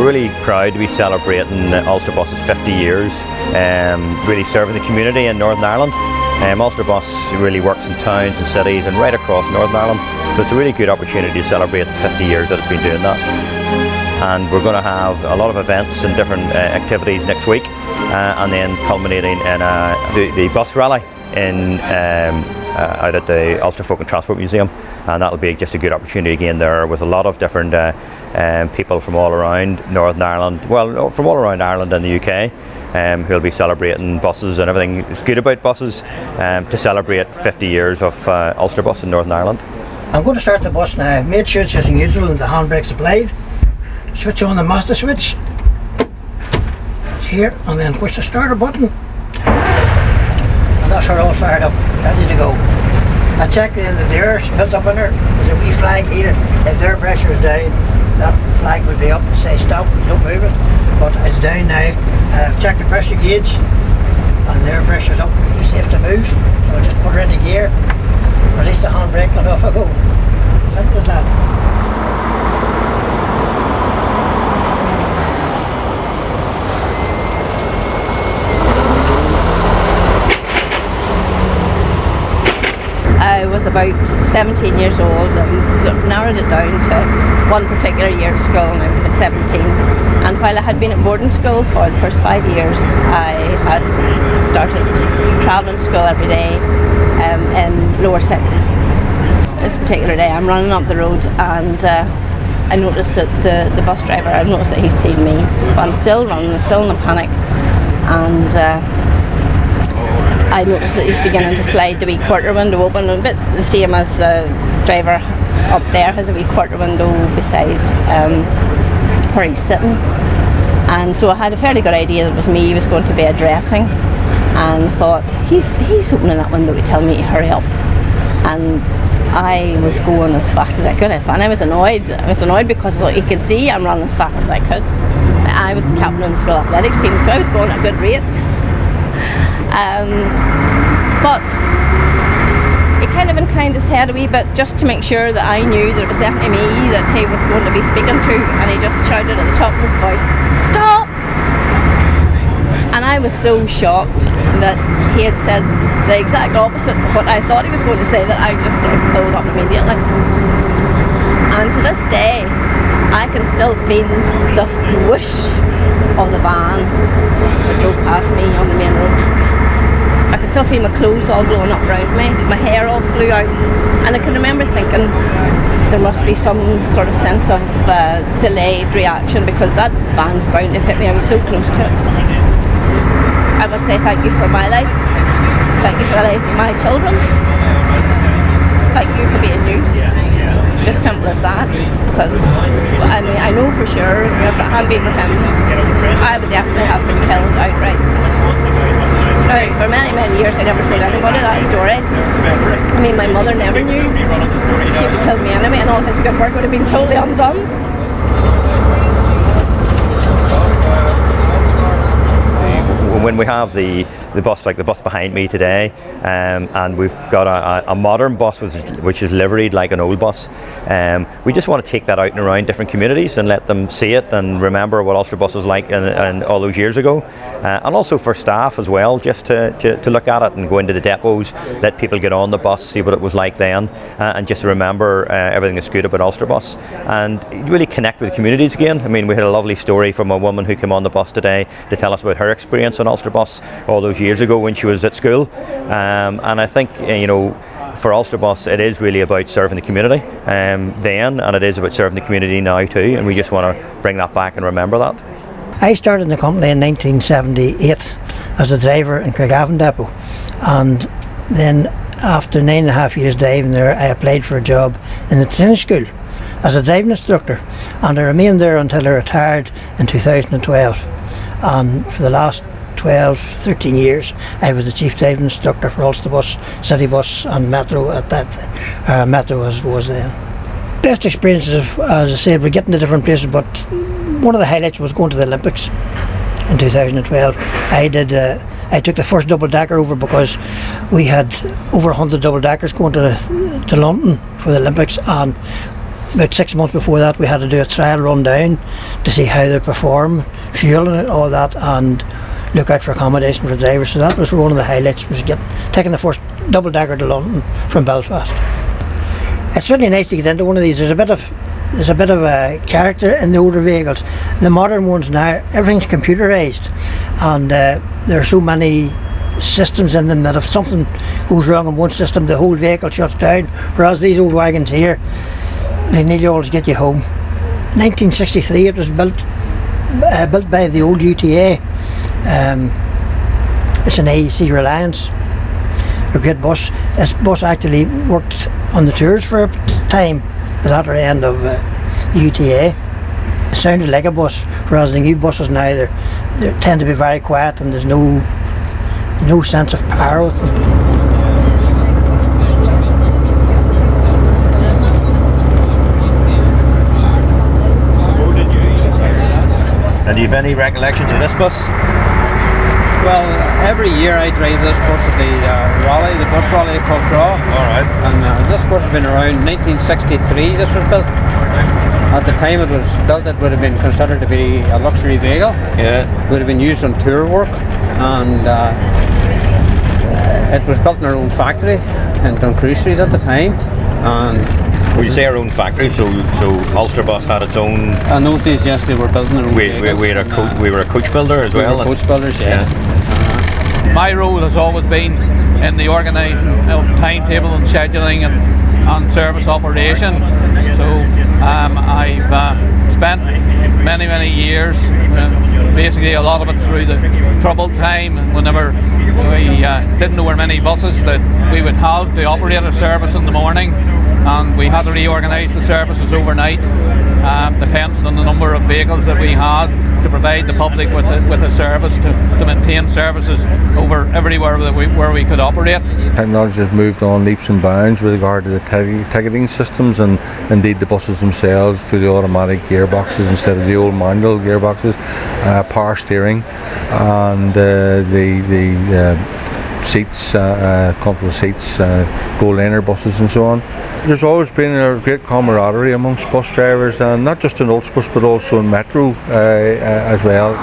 we're really proud to be celebrating Ulsterbus's 50 years, really serving the community in Northern Ireland. Ulsterbus really works in towns and cities and right across Northern Ireland, so it's a really good opportunity to celebrate the 50 years that it's been doing that. And we're going to have a lot of events and different activities next week, and then culminating in the bus rally out at the Ulster Folk and Transport Museum, and that'll be just a good opportunity again there with a lot of different people from all around Northern Ireland, well, from all around Ireland and the UK, who'll be celebrating buses and everything that's good about buses to celebrate 50 years of Ulsterbus in Northern Ireland. I'm going to start the bus now. I've made sure it's in neutral and the handbrake's applied. Switch on the master switch. It's here, and then push the starter button. And that's her all fired up, ready to go. I checked the end of the air built up in there. There's a wee flag here. If the air pressure is down, that flag would be up to say stop, you don't move it. But it's down now. I've checked the pressure gauge, and the air pressure's up. You're safe to move. So I just put her into gear, release the handbrake, and off I go. Simple as that. I was about 17 years old and sort of narrowed it down to one particular year at school, and I was about 17. And while I had been at boarding school for the first 5 years, I had started travelling to school every day in Lower Sixth. This particular day I'm running up the road, and I noticed that the bus driver, I noticed that he's seen me, but I'm still running, I'm still in a panic, and I noticed that he's beginning to slide the wee quarter window open, a bit the same as the driver up there has a wee quarter window beside where he's sitting. And so I had a fairly good idea that it was me he was going to be addressing, and thought, he's opening that window to tell me to hurry up. And I was going as fast as I could, and I was annoyed. I was annoyed because you can see I'm running as fast as I could. I was the captain of the school athletics team, so I was going at a good rate. But he kind of inclined his head a wee bit just to make sure that I knew that it was definitely me that he was going to be speaking to, and he just shouted at the top of his voice, "Stop!" And I was so shocked that he had said the exact opposite of what I thought he was going to say, that I just sort of pulled up immediately. And to this day I can still feel the whoosh of the van that drove past me on the main road. I can still feel my clothes all blowing up around me, my hair all flew out, and I can remember thinking there must be some sort of sense of delayed reaction, because that van's bound to hit me. I was so close to it. I would say thank you for my life, thank you for the lives of my children, thank you for being you. Just simple as that, because I mean, I know for sure if it hadn't been for him, I would definitely have been killed outright. Now, for many, many years I never told anybody that story. I mean, my mother never knew. She would kill me anyway, and all his good work would have been totally undone. When we have the bus, like the bus behind me today, and we've got a modern bus which is liveried like an old bus, we just want to take that out and around different communities and let them see it and remember what Ulsterbus was like and all those years ago, and also for staff as well, just to look at it and go into the depots, let people get on the bus, see what it was like then, and just remember everything that's good about Ulsterbus and really connect with the communities again. I mean, we had a lovely story from a woman who came on the bus today to tell us about her experience on Ulsterbus all those years ago when she was at school, and I think for Ulsterbus it is really about serving the community then, and it is about serving the community now too, and we just want to bring that back and remember that. I started in the company in 1978 as a driver in Clegg depot, and then after 9.5 years driving there, I applied for a job in the training school as a driving instructor, and I remained there until I retired in 2012. And for the last 13 years I was the chief driving instructor for Ulsterbus, City Bus and Metro at that. Metro was then. Best experiences, as I said, we're getting to different places, but one of the highlights was going to the Olympics in 2012. I took the first double decker over, because we had over 100 double deckers going to London for the Olympics, and about 6 months before that, we had to do a trial run down to see how they perform, fuel and all that, and look out for accommodation for drivers. So that was one of the highlights, was taking the first double decker to London from Belfast. It's really nice to get into one of these. There's a bit of a character in the older vehicles. The modern ones now, everything's computerised, and there are so many systems in them that if something goes wrong in one system, the whole vehicle shuts down. Whereas these old wagons here, they nearly always get you home. 1963, it was built by the old UTA. It's an AEC Reliance, a great bus. This bus actually worked on the tours for a time, the latter end of the UTA. It sounded like a bus, whereas the new buses now, they tend to be very quiet, and there's no sense of power with them. And do you have any recollections of this bus? Well, every year I drive this bus at the rally, the bus rally at Clegg. Alright. And this bus has been around 1963, this was built. At the time it was built, it would have been considered to be a luxury vehicle. Yeah. It would have been used on tour work, and it was built in our own factory in Duncrew Street at the time. And When you say our own factory, so Ulsterbus had its own. in those days, yes, they were building their own vehicles. We were a coach builder as well. Coach builders, yes. My role has always been in the organising of timetable and scheduling and service operation. So I've spent many years, basically a lot of it through the troubled time, whenever we didn't know where many buses that we would have to operate a service in the morning, and we had to reorganise the services overnight, depending on the number of vehicles that we had, to provide the public with a service, to maintain services over everywhere where we could operate. Technology has moved on leaps and bounds with regard to the ticketing systems, and indeed the buses themselves, through the automatic gearboxes instead of the old manual gearboxes, power steering, and the seats, comfortable seats, gold liner buses and so on. There's always been a great camaraderie amongst bus drivers, and not just in Ulsterbus but also in Metro as well.